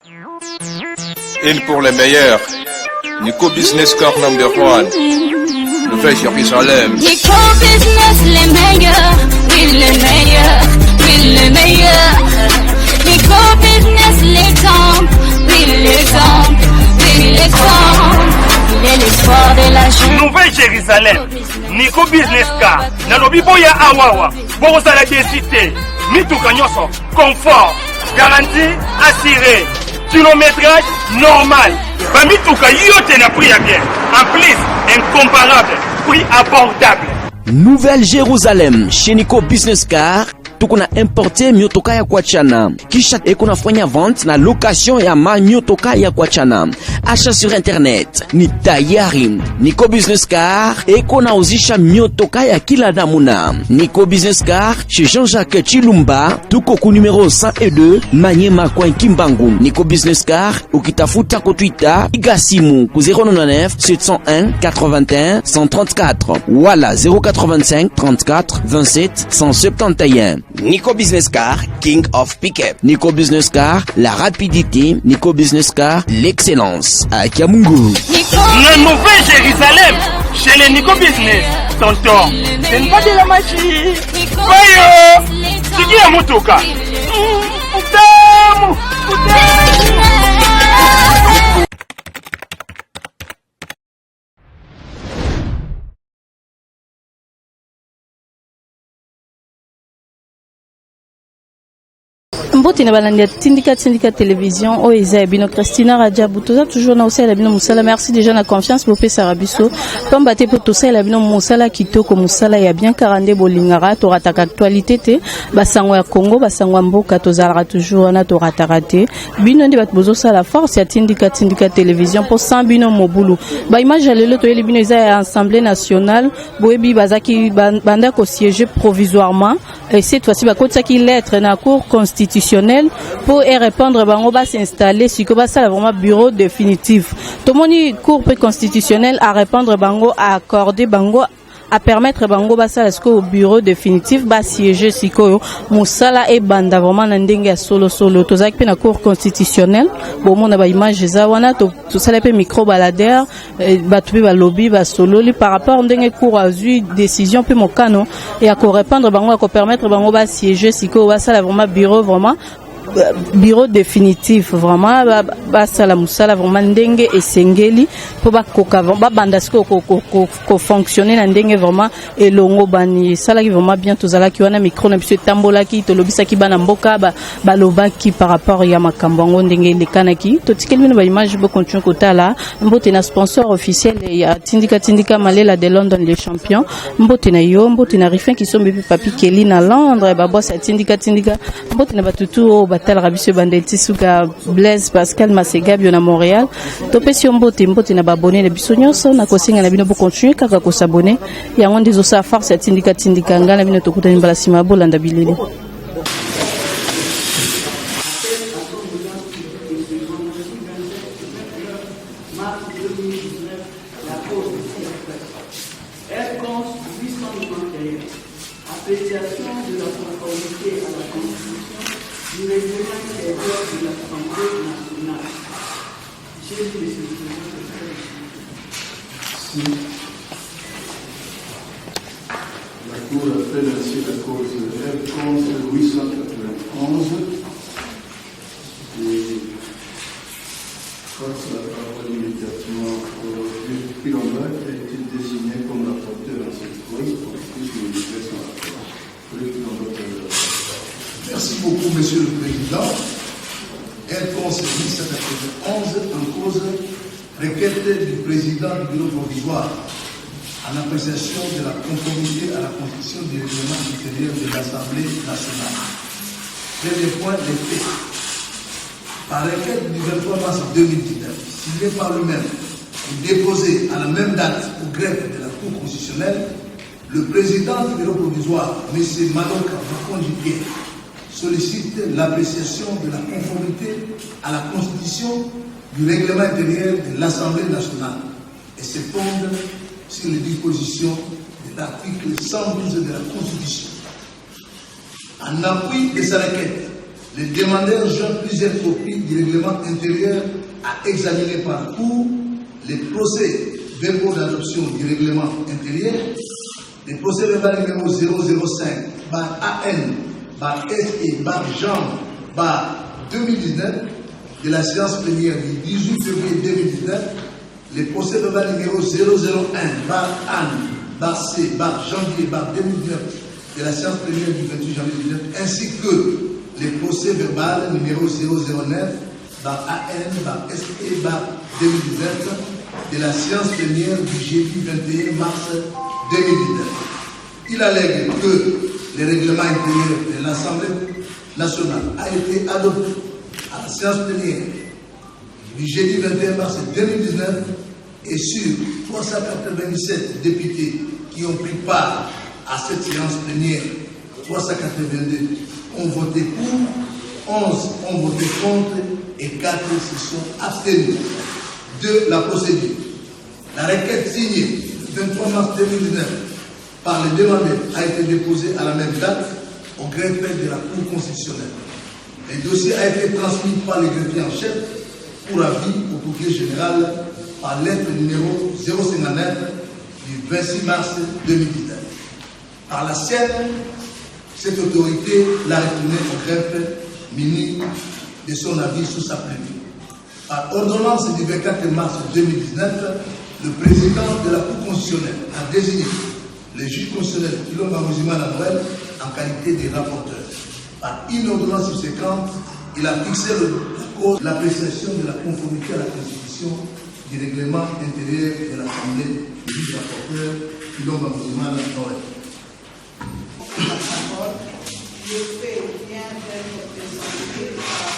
Une pour les meilleurs. Nico Business Car number 1. Nouvelle Jérusalem. Nico Business les meilleurs. Oui les meilleurs. Oui les meilleurs. Nico Business l'exemple. Oui l'exemple. Oui l'exemple. Il est l'espoir de la jeune. Nouvelle Jérusalem. Nico Business Car. Nalobi boya awawa. Boza la décité. Mituka nyoso. Confort. Garantie assurée. Kilométrage normal. Bamituka yote na prix à bien. En plus, incomparable. Prix abordable. Nouvelle Jérusalem chez Nico Business Car. Tukuna importe miotoka ya kuachana. Kisha ekuna fanya vente na location ya miotoka ya kuachana. Achat sur internet ni tayari. Nico Business Car ekuna uzisha miotoka ya kila namuna. Nico Business Car chez Jean-Jacques Chilumba. Tuko ku numéro 102 Manyema kwa Kimbangu. Nico Business Car ukitafuta ku Twitter igasimu ku 099 701 81 134 wala 085 34 27 171. Nico Business Car, King of Pickup. Nico Business Car, la rapidité. Nico Business Car, l'excellence. À Kiamungu. La Nouvelle Jérusalem, chez les Nico Business. Tonton, ce n'est pas de la magie. Voyons, c'est qui est Motoka? Mbote na balandi tindika télévision o eza bino Christina Radjabou toza toujours na osala bino musala. Merci déjà na confiance pour pesa rabiso pamba te pour tosala bino musala kitoko musala ya bien karande bolingara to rataka actualité te basango ya Congo basango mboka tozala toujours na to rataka te bino ndi batbozo sala force ya tindika télévision pour 100 bino mobulu ba image lelo to yeli bino eza ya Assemblée nationale boyebi bazaki banda ko siéger provisoirement et cette fois-ci ba kotaki lettre na cour constitutionnelle pour y répondre bango ba s'installer si que ba ça vraiment bureau définitif tout moni cour constitutionnelle à répondre bango à accorder bango à permettre bango basala au bureau définitif ba siéger sikoyo musala e banda vraiment na ndenge ya solo tozaki pe na cour constitutionnelle bon mona ba image za wana to sala pe micro baladeur ba tubi ba lobby ba solo li par rapport ndenge cour a eu décision pe mokano et à ko répondre bango à ko permettre bango ba siéger sikoyo basala vraiment bureau définitif vraiment basala musala vraiment ndenge esengeli po bakoka banda ko fonctionner na ndenge vraiment elongo bani sala ki vraiment bien tozala ki wana micro na biso tambola ki to lobisa ki bana mboka baloba ki par rapport ya makambo ngo ndenge lekana ki to tikeli bino ba image bo continue kotala mbote na sponsor officiel ya tindika malela de London les champions mbote na yo mbote na Rifin qui sont bébé papi Kelly na Londres ba boss tindika mbote na batutu batal rabiso bandeti suka Blaise Pascal Masega bio na Montréal topesi mbote na babone na biso nyonso na kosinga na bino bo continuer kaka ko s'abonner yango ndizo sa force ya tindika ngana bino tokutani mbala sima bolanda bilele. La Cour appelle ainsi la cause R11 891 et passe la parole immédiatement au juge Pilomba qui a été désigné comme rapporteur dans cette cause pour qu'il puisse nous livrer son rapport. Merci beaucoup, Monsieur le Président. R11 891 en cause requête du président du bureau provisoire en appréciation de la conformité à la Constitution du règlement intérieur de l'Assemblée nationale. Premier point, les faits. Par requête du 23 mars 2019, signé par lui-même et déposé à la même date au greffe de la Cour constitutionnelle, le président du bureau provisoire, M. Maloka Makonji, sollicite l'appréciation de la conformité à la Constitution du règlement intérieur de l'Assemblée nationale et se fonde sur les dispositions de l'article 112 de la Constitution. En appui de sa requête, Les demandeurs joignent plusieurs copies du règlement intérieur à examiner par cours, les procès verbaux d'adoption du règlement intérieur, les procès verbaux numéro 005 AN SE Jean 2019 de la séance plénière du 18 février 2019, les procès verbaux numéro 001 Anne C janvier 2019 de la séance plénière du 28 janvier 2019, ainsi que les procès verbaux numéro 009 AN SE 2019 de la séance plénière du jeudi 21 mars 2019. Il allègue que le règlement intérieur de l'Assemblée nationale a été adopté à la séance plénière du jeudi 21 mars 2019 et sur 397 députés qui ont pris part à cette séance plénière, 382 ont voté pour, 11 ont voté contre et 4 se sont abstenus de la procédure. La requête signée le 23 mars 2019 par les demandeurs a été déposée à la même date au greffe de la Cour constitutionnelle. Le dossier a été transmis par le greffier en chef pour avis au procureur général par lettre numéro 059 du 26 mars 2019. Par la sienne, cette autorité l'a retourné au greffe muni de son avis sous sa plénière. Par ordonnance du 24 mars 2019, le président de la Cour constitutionnelle a désigné le juge constitutionnel Ilomba Muzimana Noël en qualité de rapporteur. Par une ordonnance subséquente, il a fixé l'appréciation de la conformité à la Constitution du règlement intérieur de l'Assemblée du juge rapporteur Ilomba Muzimana Noël. Le fait vient d'être présenté par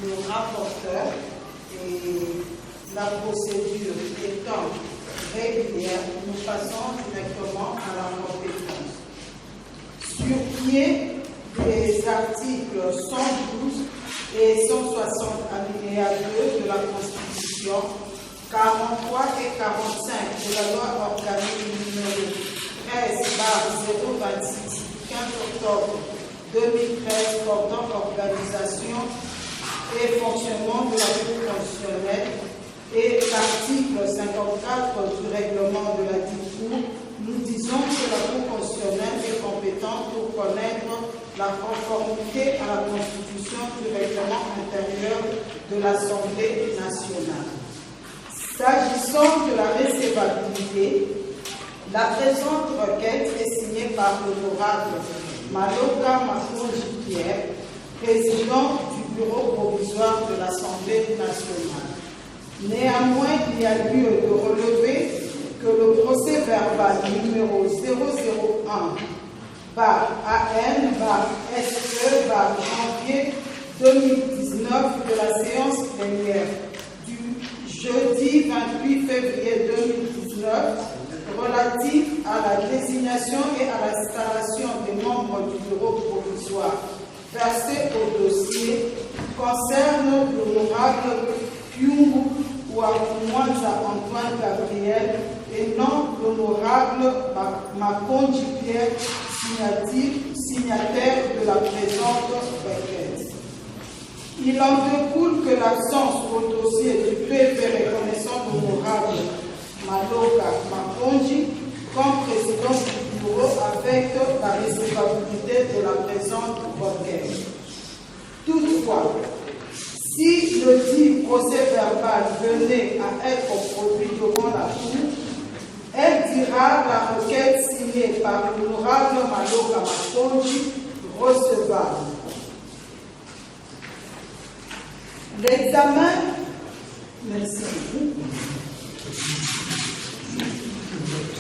le rapporteur et la procédure étant régulière, nous passons directement à la compétence. Sur pied des articles 112 et 160 alinéa 2 de la Constitution, 43 et 45 de la loi organique numéro 13/026 15 octobre 2013 portant organisation et fonctionnement de la Cour constitutionnelle et l'article 54 du règlement de la Cour, nous disons que la Cour constitutionnelle est compétente pour connaître la conformité à la Constitution du règlement intérieur de l'Assemblée nationale. S'agissant de la recevabilité, la présente requête est signée par l'honorable Maloka Makonji-Pierre, président du bureau provisoire de l'Assemblée nationale. Néanmoins, il y a lieu de relever que le procès verbal numéro 001 AN SE janvier 2019 de la séance plénière du jeudi 28 février 2019 relatif à la désignation et à l'installation des membres du bureau provisoire versé au dossier concerne l'honorable Kyungu Ouakumwanza Antoine Gabriel et non l'honorable Makonji Pierre, signataire de la présente requête. Il en découle que l'absence au dossier du PV reconnaissant l'honorable Maloka Makonji comme président du bureau affecte la recevabilité de la présente requête. Toutefois, si le dit procès verbal venait à être produit devant la Cour, elle dira la requête signée par l'honorable Maloka Makonji recevable. L'examen, merci.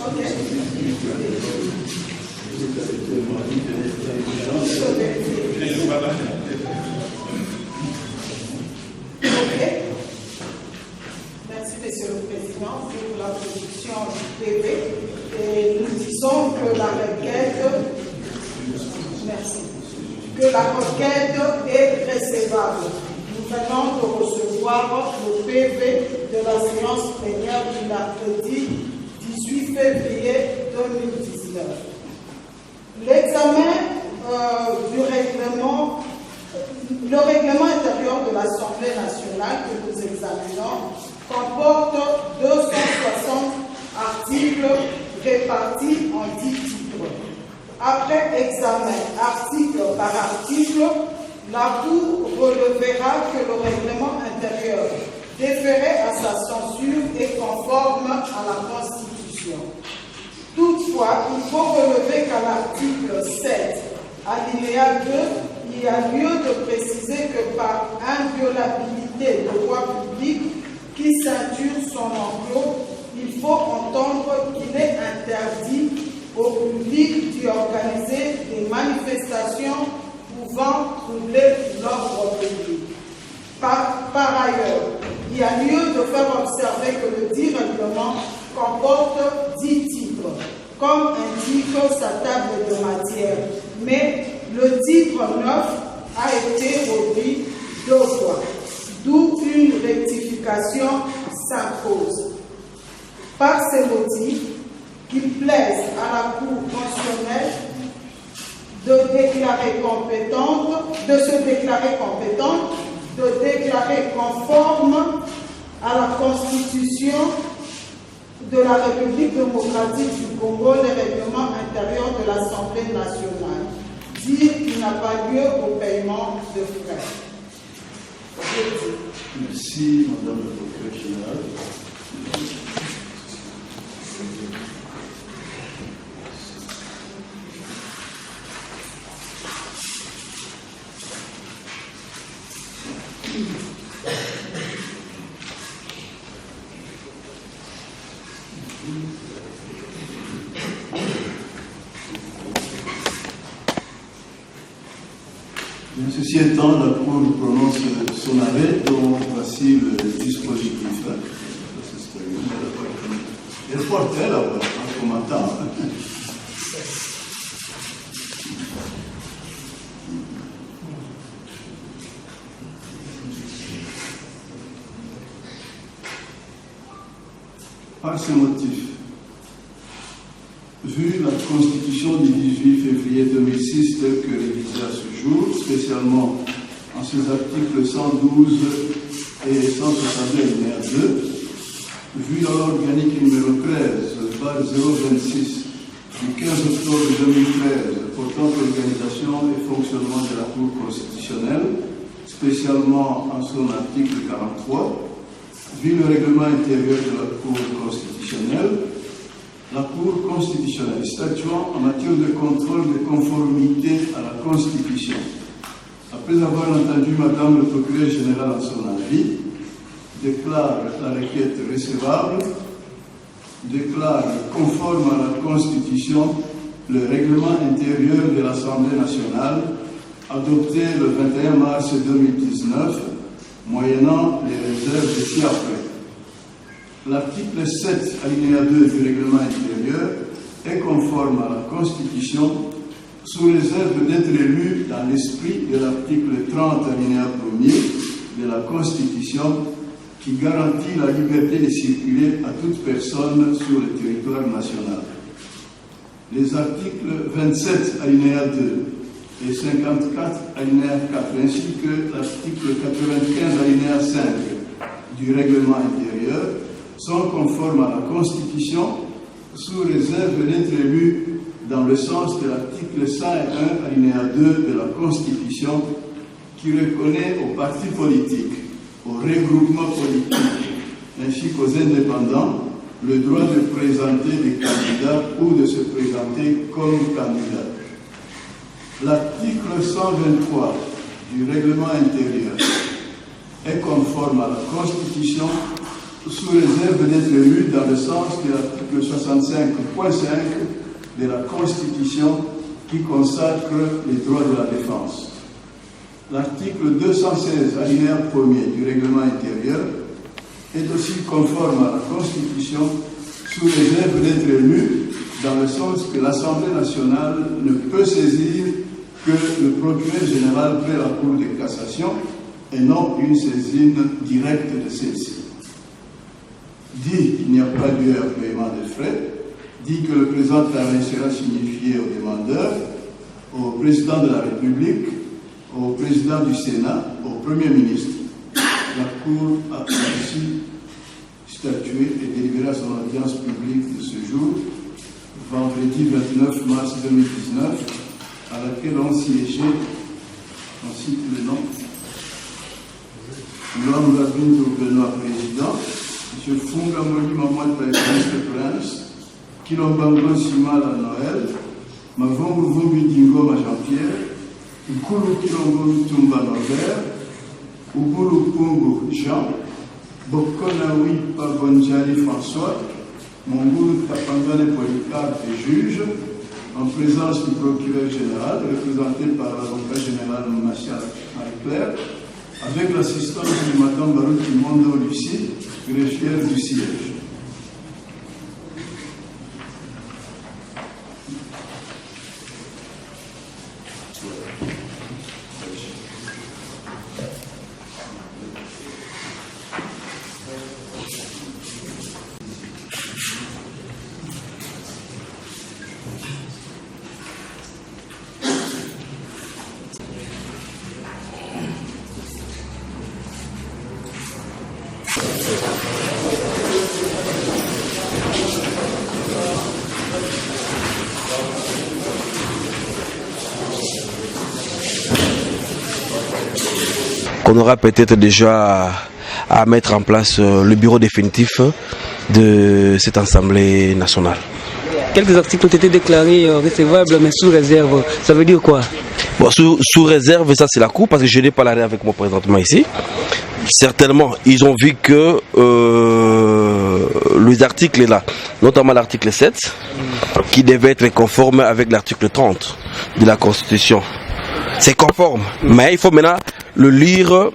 Ok. Merci, Monsieur le Président, pour la production du PV. Et nous disons que la requête, merci, que la requête est recevable. Nous venons de recevoir le PV de la séance plénière du mercredi 18 février 2019. L'examen du règlement Le règlement intérieur de l'Assemblée nationale que nous examinons comporte 260 articles répartis en 10 titres. Après examen article par article, la Cour relevera que le règlement intérieur déféré à sa censure est conforme à la Constitution. Toutefois, il faut relever qu'à l'article 7, alinéa 2, il y a lieu de préciser que par inviolabilité de droit public qui ceinture son enclos, il faut entendre qu'il est interdit au public d'y organiser des manifestations pouvant troubler l'ordre public. Par ailleurs, il y a lieu de faire observer que le dit règlement comporte 10 titres, comme indique sa table de matière, mais le titre 9 a été réduit 2 fois, d'où une rectification s'impose. Par ces motifs, qu'il plaise à la Cour constitutionnelle de se déclarer compétente, de déclarer conforme à la Constitution de la République démocratique du Congo les règlements intérieurs de l'Assemblée nationale. Dire qu'il n'a pas lieu au paiement de frais. Merci, Madame la Procureur générale. Ceci étant, la Cour prononce son arrêt, dont voici le dispositif. Il porte là, en commentant. Par ces motifs, vu la Constitution du 18 février 2006 telle que révisée à ce jour, spécialement en ses articles 112 et 162 alinéa 2, vu la loi organique numéro 13/026 du 15 octobre 2013 portant organisation et fonctionnement de la Cour constitutionnelle, spécialement en son article 43, vu le règlement intérieur de la Cour constitutionnelle, la Cour constitutionnelle statuant en matière de contrôle de conformité à la Constitution, après avoir entendu Madame le procureur général en son avis, déclare la requête recevable, déclare conforme à la Constitution le règlement intérieur de l'Assemblée nationale adopté le 21 mars 2019, moyennant les réserves de ci-après. L'article 7, alinéa 2 du règlement intérieur est conforme à la Constitution sous réserve d'être élu dans l'esprit de l'article 30, alinéa 1er de la Constitution qui garantit la liberté de circuler à toute personne sur le territoire national. Les articles 27, alinéa 2 et 54, alinéa 4, ainsi que l'article 95, alinéa 5 du règlement intérieur sont conformes à la Constitution sous réserve d'être élus dans le sens de l'article 101, alinéa 2 de la Constitution qui reconnaît aux partis politiques, aux regroupements politiques ainsi qu'aux indépendants le droit de présenter des candidats ou de se présenter comme candidat. L'article 123 du règlement intérieur est conforme à la Constitution sous réserve d'être élu dans le sens de l'article 65.5 de la Constitution qui consacre les droits de la défense. L'article 216, alinéa 1er du règlement intérieur est aussi conforme à la Constitution sous réserve d'être élu dans le sens que l'Assemblée nationale ne peut saisir que le procureur général près la Cour de cassation et non une saisine directe de celle-ci. Dit qu'il n'y a pas lieu à paiement de frais, dit que le présent arrêt sera signifié au demandeur, au président de la République, au président du Sénat, au Premier ministre. La Cour a aussi statué et délibéré à son audience publique de ce jour, vendredi 29 mars 2019, à laquelle ont siégé, on cite le nom, L'homme Bintou Benoît, président, M. Fungamoli Mamouad Prince, Kilombango Simala Noël, Mavongo Vumbi Dingoma Jean-Pierre, Ukulu Kilombo Tumba Norbert, Ubulu Pungu Jean, Bokonawi Pabonjali François, Mongulu Tapangane Polycarpe et juge, en présence du procureur général, représenté par l'avocat général Martial Marie-Claire, avec l'assistance du Madame Baruti Mondo Lucie, greffière du siège. On aura peut-être déjà à mettre en place le bureau définitif de cette Assemblée nationale. Quelques articles ont été déclarés recevables mais sous réserve. Ça veut dire quoi? Bon, sous réserve, ça c'est la Cour parce que je n'ai pas l'arrêt avec moi présentement ici. Certainement, ils ont vu que les articles là, notamment l'article 7, qui devait être conforme avec l'article 30 de la Constitution. C'est conforme, mais il faut maintenant le lire.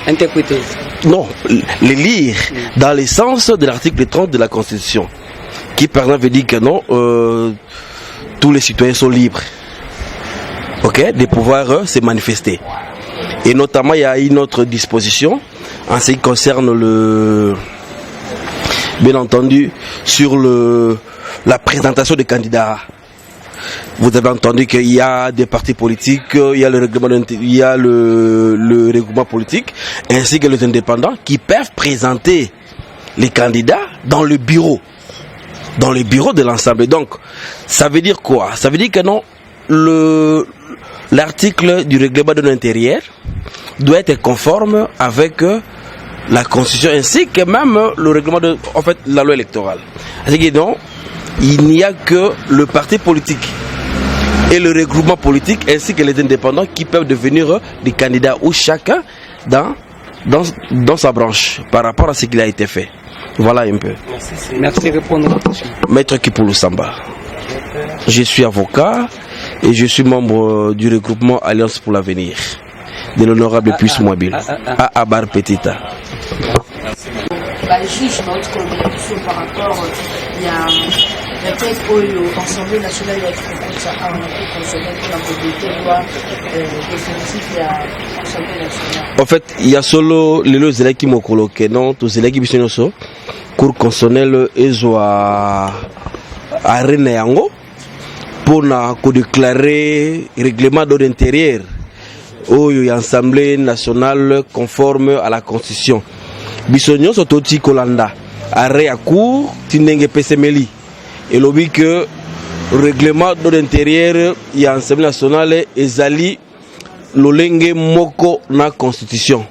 Interpréter. Non, le lire dans le sens de l'article 30 de la Constitution, qui par exemple veut dire que non, tous les citoyens sont libres, ok, de pouvoir se manifester. Et notamment, il y a une autre disposition en ce qui concerne bien entendu, sur la présentation des candidats. Vous avez entendu qu'il y a des partis politiques, il y a le regroupement politique, ainsi que les indépendants qui peuvent présenter les candidats dans le bureau de l'Assemblée. Donc, ça veut dire quoi? Ça veut dire que non, l'article du règlement de l'intérieur doit être conforme avec la Constitution, ainsi que même le règlement de, en fait, la loi électorale. C'est-à-dire que non, il n'y a que le parti politique et le regroupement politique ainsi que les indépendants qui peuvent devenir des candidats ou chacun dans sa branche par rapport à ce qui a été fait. Voilà un peu. Merci de répondre à la question. Maître Kipulu Samba. Je suis avocat et je suis membre du regroupement Alliance pour l'avenir de l'honorable Puisse Mobile à Abar Petita. Juge notre communication par rapport il y a peut-être l'Assemblée nationale il y a ça a un peu concernant la propriété loi définitive de l'Assemblée nationale. En fait, il y a solo les lois qui m'ont coloqué non tous les qui sont sur cour constitutionnelle et à René Yango pour na ko déclarer règlement d'ordre intérieur où il y a Assemblée nationale conforme à la Constitution. Bisogno sototi kolanda arrêt à cour tinenge pesemeli et lobby que règlement d'ordre intérieur il y a Assemblée nationale ezali lolenge moko na Constitution.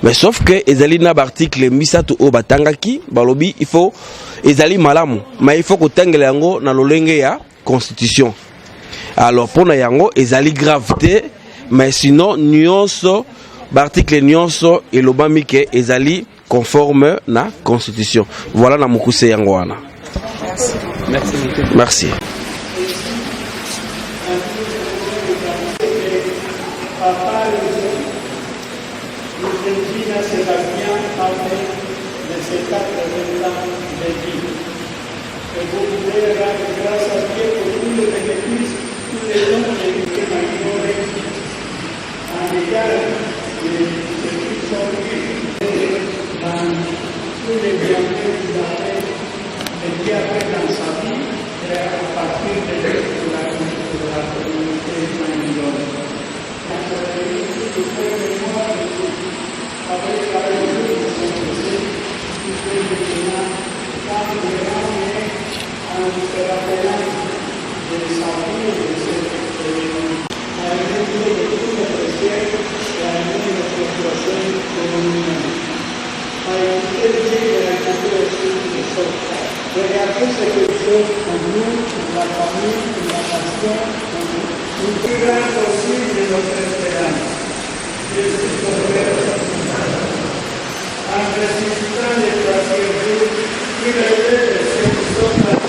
Mais sauf que ezali na article misatu o batangaki balobi il faut ezali malamu mais il faut ko tangela yango na lolenge ya Constitution. Alors pour na yango ezali gravité mais sinon nyonso l'article nyonso et lobami ke ezali conforme na Constitution. Voilà na mukuse yango wana. Merci. Merci. tout ce que Dieu pour nous, pour la famille, pour la nation, pour nous. Nous devons aussi de notre espérance. Je suis tombé en ressuscitant les troisième jour, il est de ceux qui sont dans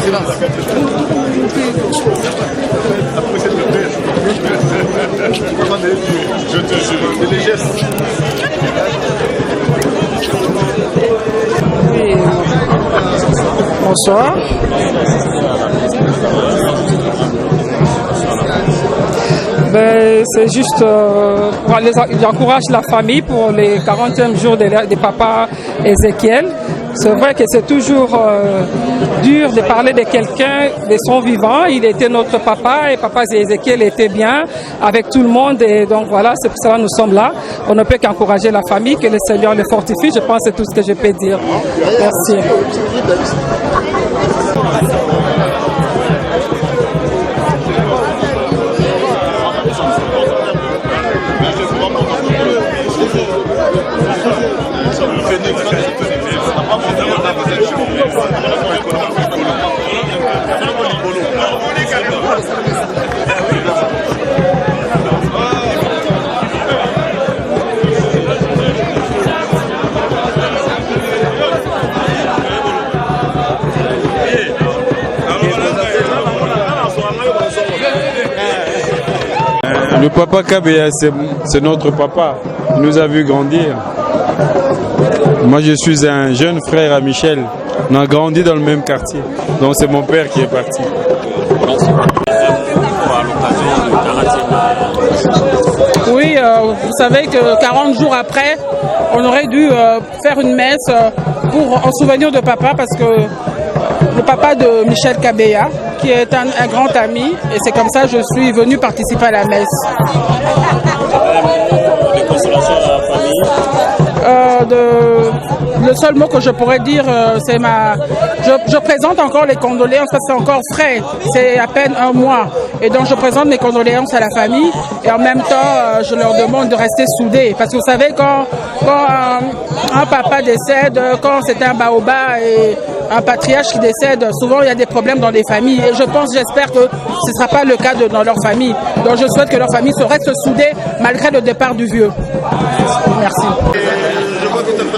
Silence. Bonsoir. C'est juste, j'encourage la famille pour les 40e jours de papa Ézéchiel. C'est vrai que c'est toujours dur de parler de quelqu'un de son vivant. Il était notre papa et papa Ézéchiel était bien avec tout le monde. Et donc voilà, c'est pour cela que nous sommes là. On ne peut qu'encourager la famille, que le Seigneur le fortifie. Je pense que c'est tout ce que je peux dire. Merci. Le papa Kabea, c'est notre papa. Il nous a vu grandir. Moi, je suis un jeune frère à Michel. On a grandi dans le même quartier. Donc, c'est mon père qui est parti. Oui, vous savez que 40 jours après, on aurait dû faire une messe en souvenir de papa, parce que le papa de Michel Kabea, qui est un grand ami, et c'est comme ça que je suis venu participer à la messe. De consolation à la famille. Le seul mot que je pourrais dire, c'est je présente encore les condoléances, parce que c'est encore frais, c'est à peine un mois. Et donc je présente mes condoléances à la famille, et en même temps, je leur demande de rester soudés. Parce que vous savez, quand un papa décède, quand c'est un baobab et un patriarche qui décède, souvent il y a des problèmes dans les familles. Et j'espère que ce ne sera pas le cas dans leur famille. Donc je souhaite que leur famille se reste soudée malgré le départ du vieux. Merci. Je crois que tu as fait